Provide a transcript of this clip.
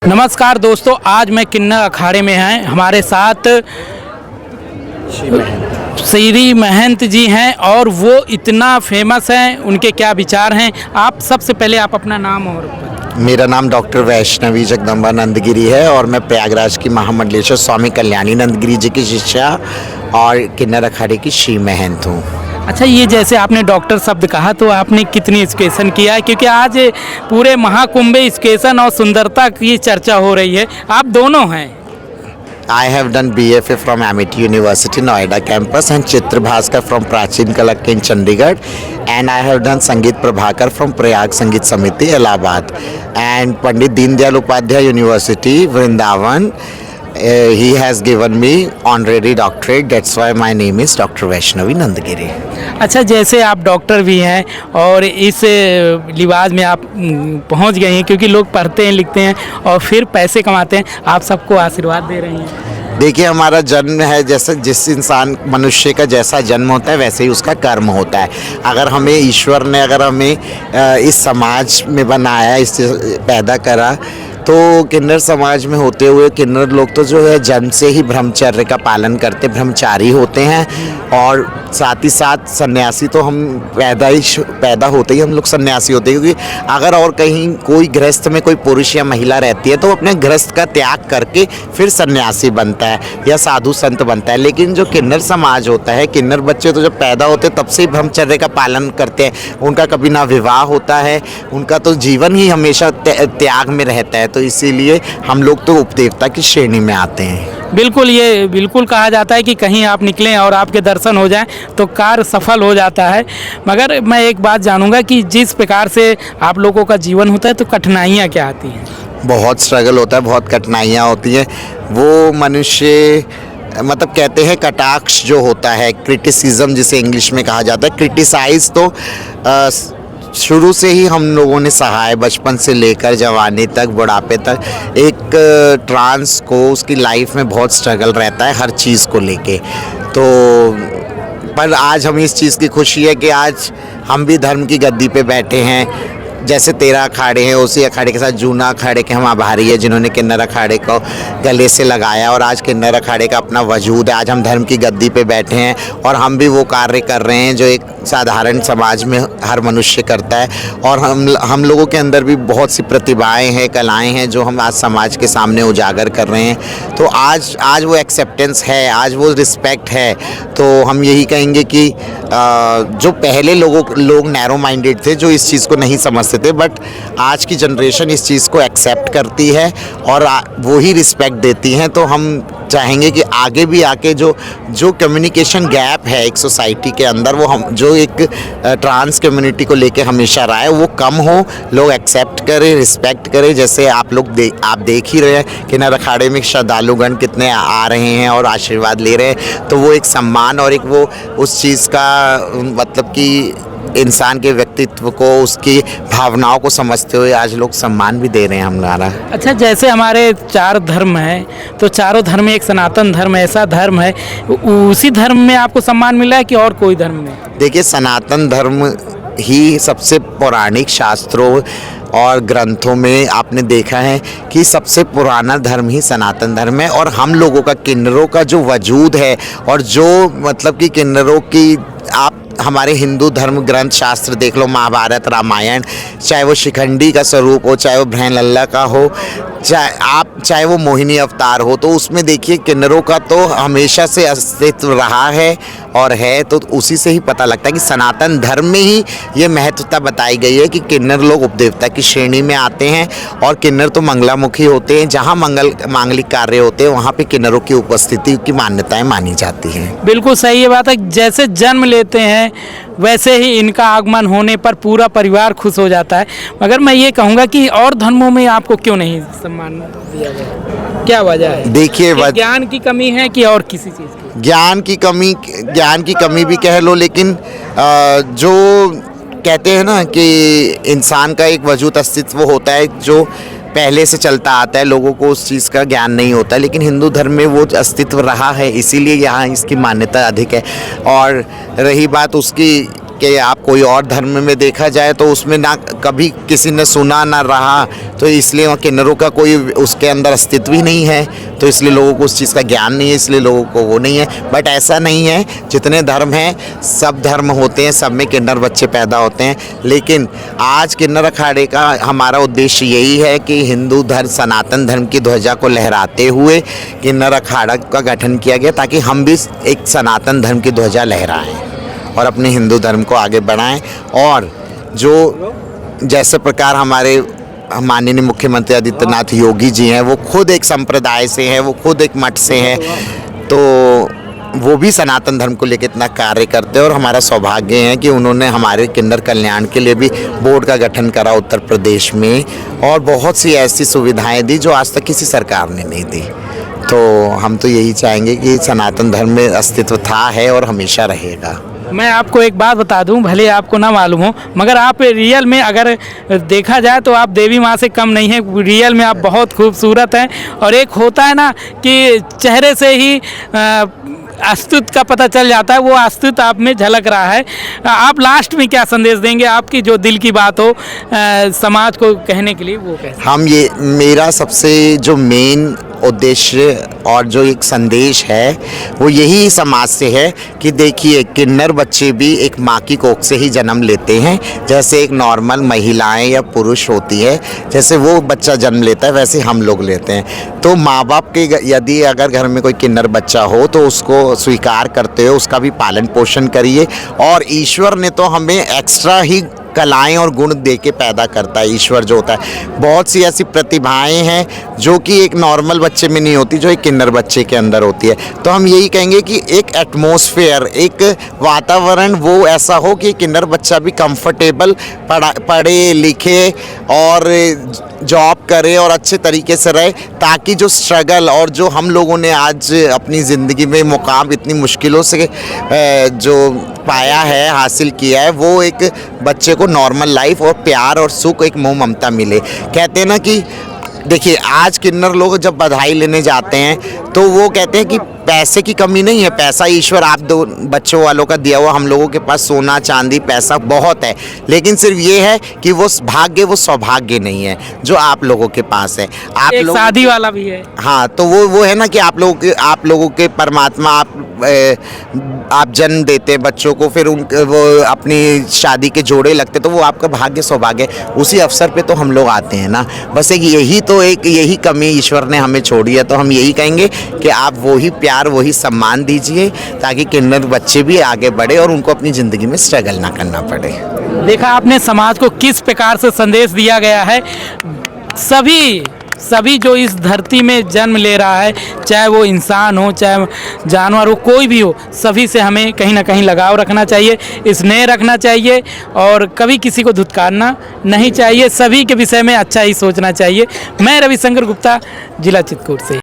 नमस्कार दोस्तों, आज मैं किन्नर अखाड़े में हैं। हमारे साथ श्री महंत जी हैं और वो इतना फेमस हैं। उनके क्या विचार हैं, आप सबसे पहले आप अपना नाम और मेरा नाम डॉक्टर वैष्णवी जगदम्बा नंदगिरी है और मैं प्रयागराज की महामंडलेश्वर स्वामी कल्याणी नंदगिरी जी की शिष्या और किन्नर अखाड़े की श्री महंत हूँ। अच्छा, ये जैसे आपने डॉक्टर शब्द कहा तो आपने कितनी स्केशन किया है, क्योंकि आज पूरे महाकुंभ में स्केशन और सुंदरता की चर्चा हो रही है। आप दोनों हैं। I have done BFA from Amity University Noida campus and Chitra Bhaskar from Prachin Kalak in Chandigarh, and I have done Sangeet Prabhakar from Prayag Sangeet Samiti Allahabad and Pandit Deen Dayal Upadhyay University Vrindavan. He has given me honorary doctorate. That's why my name is Dr. Vaishnavi Nandagiri. अच्छा, जैसे आप doctor भी हैं और इस लिबास में आप पहुंच गए हैं, क्योंकि लोग पढ़ते हैं, लिखते हैं और फिर पैसे कमाते हैं, आप सबको आशीर्वाद दे रही हैं। देखिए, हमारा जन्म है, जैसे जिस इंसान मनुष्य का जैसा जन्म होता है वैसे ही उसका कर्म होता है। अगर हमें ईश्वर ने इस समाज में बनाया, इस पैदा करा, तो किन्नर समाज में होते हुए किन्नर लोग तो जो है जन्म से ही ब्रह्मचर्य का पालन करते, ब्रह्मचारी होते हैं। और साथ ही साथ सन्यासी तो हम पैदा होते ही हम लोग सन्यासी होते हैं, क्योंकि अगर और कहीं कोई गृहस्थ में कोई पुरुष या महिला रहती है तो वो अपने गृहस्थ का त्याग करके फिर सन्यासी बनता है या साधु संत बनता है। लेकिन जो किन्नर समाज होता है, किन्नर बच्चे तो जब पैदा होते तब से ही ब्रह्मचर्य का पालन करते हैं। उनका कभी ना विवाह होता है, उनका तो जीवन ही हमेशा त्याग में रहता है। तो इसीलिए हम लोग तो उपदेवता की श्रेणी में आते हैं। बिल्कुल, ये बिल्कुल कहा जाता है कि कहीं आप निकलें और आपके दर्शन हो जाएं तो कार्य सफल हो जाता है। मगर मैं एक बात जानूंगा कि जिस प्रकार से आप लोगों का जीवन होता है तो कठिनाइयाँ क्या आती हैं? बहुत स्ट्रगल होता है, बहुत कठिनाइयाँ होती हैं। वो मनुष्य मतलब कहते हैं कटाक्ष जो होता है, क्रिटिसिज्म जिसे इंग्लिश में कहा जाता है, क्रिटिसाइज तो शुरू से ही हम लोगों ने सहा है, बचपन से लेकर जवानी तक, बुढ़ापे तक। एक ट्रांस को उसकी लाइफ में बहुत स्ट्रगल रहता है हर चीज़ को लेके। तो पर आज हम इस चीज़ की खुशी है कि आज हम भी धर्म की गद्दी पे बैठे हैं। जैसे 13 अखाड़े हैं, उसी अखाड़े के साथ जूना अखाड़े के हम आभारी हैं जिन्होंने किन्नर अखाड़े को गले से लगाया और आज किन्नर अखाड़े का अपना वजूद है। आज हम धर्म की गद्दी पे बैठे हैं और हम भी वो कार्य कर रहे हैं जो एक साधारण समाज में हर मनुष्य करता है। और हम लोगों के अंदर भी बहुत सी प्रतिभाएं हैं, कलाएं हैं जो हम आज समाज के सामने उजागर कर रहे हैं। तो आज वो एक्सेप्टेंस है, आज वो रिस्पेक्ट है। तो हम यही कहेंगे कि जो पहले लोग नैरो माइंडेड थे, जो इस चीज़ को नहीं समझते थे, बट आज की जनरेशन इस चीज़ को एक्सेप्ट करती है और वो ही रिस्पेक्ट देती हैं। तो हम चाहेंगे कि आगे भी आके जो कम्युनिकेशन गैप है एक सोसाइटी के अंदर, वो हम जो एक ट्रांस कम्युनिटी को लेके हमेशा रहा है, वो कम हो, लोग एक्सेप्ट करें, रिस्पेक्ट करें। जैसे आप देख ही रहे हैं किन्नर अखाड़े में श्रद्धालुगण कितने आ रहे हैं और आशीर्वाद ले रहे हैं। तो वो एक सम्मान और एक वो उस चीज़ का मतलब कि इंसान के व्यक्तित्व को, उसकी भावनाओं को समझते हुए आज लोग सम्मान भी दे रहे हैं हमारा। अच्छा, जैसे हमारे 4 धर्म हैं, तो चारों धर्म में एक सनातन धर्म ऐसा धर्म है, उसी धर्म में आपको सम्मान मिला है कि और कोई धर्म में? देखिए, सनातन धर्म ही सबसे पौराणिक शास्त्रों और ग्रंथों में आपने देखा है कि सबसे पुराना धर्म ही सनातन धर्म है। और हम लोगों का, किन्नरों का जो वजूद है और जो मतलब कि किन्नरों की, आप हमारे हिंदू धर्म ग्रंथ शास्त्र देख लो, महाभारत, रामायण, चाहे वो शिखंडी का स्वरूप हो, चाहे वो भ्रैंलल्ला का हो, चाहे वो मोहिनी अवतार हो, तो उसमें देखिए किन्नरों का तो हमेशा से अस्तित्व रहा है और है। तो उसी से ही पता लगता है कि सनातन धर्म में ही ये महत्वता बताई गई है कि किन्नर लोग उपदेवता की श्रेणी में आते हैं और किन्नर तो मंगलामुखी होते हैं। जहाँ मांगलिक कार्य होते हैं वहाँ पे किन्नरों की उपस्थिति की मान्यताएं मानी जाती हैं। बिल्कुल सही ये बात है। जैसे जन्म लेते हैं वैसे ही इनका आगमन होने पर पूरा परिवार खुश हो जाता है। मगर मैं ये कहूँगा कि और धर्मों में आपको क्यों नहीं सम्मान दिया गया, क्या वजह है? देखिए, ज्ञान की कमी है कि और किसी चीज़ की? ज्ञान की कमी भी कह लो, लेकिन जो कहते हैं ना कि इंसान का एक वजूद अस्तित्व होता है जो पहले से चलता आता है, लोगों को उस चीज़ का ज्ञान नहीं होता, लेकिन हिंदू धर्म में वो अस्तित्व रहा है, इसीलिए यहाँ इसकी मान्यता अधिक है। और रही बात उसकी कि आप कोई और धर्म में देखा जाए तो उसमें ना कभी किसी ने सुना ना रहा, तो इसलिए वहाँ किन्नरों का कोई उसके अंदर अस्तित्व ही नहीं है, तो इसलिए लोगों को उस चीज़ का ज्ञान नहीं है, इसलिए लोगों को वो नहीं है। बट ऐसा नहीं है, जितने धर्म हैं सब धर्म होते हैं, सब में किन्नर बच्चे पैदा होते हैं। लेकिन आज किन्नर अखाड़े का हमारा उद्देश्य यही है कि हिंदू धर्म, सनातन धर्म की ध्वजा को लहराते हुए किन्नर अखाड़ा का गठन किया गया, ताकि हम भी एक सनातन धर्म की ध्वजा लहराएं और अपने हिंदू धर्म को आगे बढ़ाएं। और जो जैसे प्रकार हमारे माननीय मुख्यमंत्री आदित्यनाथ योगी जी हैं, वो खुद एक संप्रदाय से हैं, वो खुद एक मठ से हैं, तो वो भी सनातन धर्म को लेकर इतना कार्य करते हैं। और हमारा सौभाग्य है कि उन्होंने हमारे किन्नर कल्याण के लिए भी बोर्ड का गठन करा उत्तर प्रदेश में, और बहुत सी ऐसी सुविधाएं दी जो आज तक किसी सरकार ने नहीं दी। तो हम तो यही चाहेंगे कि सनातन धर्म में अस्तित्व था, है और हमेशा रहेगा। मैं आपको एक बात बता दूं, भले आपको ना मालूम हो, मगर आप रियल में अगर देखा जाए तो आप देवी माँ से कम नहीं है। रियल में आप बहुत खूबसूरत हैं। और एक होता है ना कि चेहरे से ही अस्तित्व का पता चल जाता है, वो अस्तित्व आप में झलक रहा है। आप लास्ट में क्या संदेश देंगे, आपकी जो दिल की बात हो समाज को कहने के लिए, वो कैसे? हम ये, मेरा सबसे जो मेन उद्देश्य और जो एक संदेश है वो यही समाज से है कि देखिए, किन्नर बच्चे भी एक माँ की कोख से ही जन्म लेते हैं। जैसे एक नॉर्मल महिलाएं या पुरुष होती है, जैसे वो बच्चा जन्म लेता है, वैसे हम लोग लेते हैं। तो माँ बाप के यदि अगर घर में कोई किन्नर बच्चा हो तो उसको स्वीकार करते हो, उसका भी पालन पोषण करिए। और ईश्वर ने तो हमें एक्स्ट्रा ही कलाएं और गुण दे के पैदा करता है। ईश्वर जो होता है, बहुत सी ऐसी प्रतिभाएं हैं जो कि एक नॉर्मल बच्चे में नहीं होती, जो एक किन्नर बच्चे के अंदर होती है। तो हम यही कहेंगे कि एक एटमॉस्फेयर, एक वातावरण वो ऐसा हो कि किन्नर बच्चा भी कंफर्टेबल पढ़े लिखे और जॉब करे और अच्छे तरीके से रहे, ताकि जो स्ट्रगल और जो हम लोगों ने आज अपनी ज़िंदगी में मुकाम इतनी मुश्किलों से जो पाया है, हासिल किया है, वो एक बच्चे को नॉर्मल लाइफ और प्यार और सुख, एक मोह ममता मिले। कहते हैं ना कि देखिए, आज किन्नर लोग जब बधाई लेने जाते हैं तो वो कहते हैं कि पैसे की कमी नहीं है, पैसा ईश्वर आप दो बच्चों वालों का दिया हुआ, हम लोगों के पास सोना चांदी पैसा बहुत है, लेकिन सिर्फ ये है कि वो भाग्य, वो सौभाग्य नहीं है जो आप लोगों के पास है। आप एक लोग शादी वाला भी है। हाँ, तो वो है ना कि आप लोगों के परमात्मा, आप जन्म देते हैं बच्चों को, फिर वो अपनी शादी के जोड़े लगते, तो वो आपका भाग्य सौभाग्य, उसी अवसर पे तो हम लोग आते हैं ना। बस एक यही कमी ईश्वर ने हमें छोड़ी है। तो हम यही कहेंगे कि आप वही प्यार, वही सम्मान दीजिए, ताकि किन्नर बच्चे भी आगे बढ़े और उनको अपनी ज़िंदगी में स्ट्रगल ना करना पड़े। देखा आपने समाज को किस प्रकार से संदेश दिया गया है। सभी जो इस धरती में जन्म ले रहा है, चाहे वो इंसान हो, चाहे जानवर हो, कोई भी हो, सभी से हमें कहीं ना कहीं लगाव रखना चाहिए, स्नेह रखना चाहिए और कभी किसी को धुतकारना नहीं चाहिए। सभी के विषय में अच्छा ही सोचना चाहिए। मैं रविशंकर गुप्ता, जिला चित्रकूट से।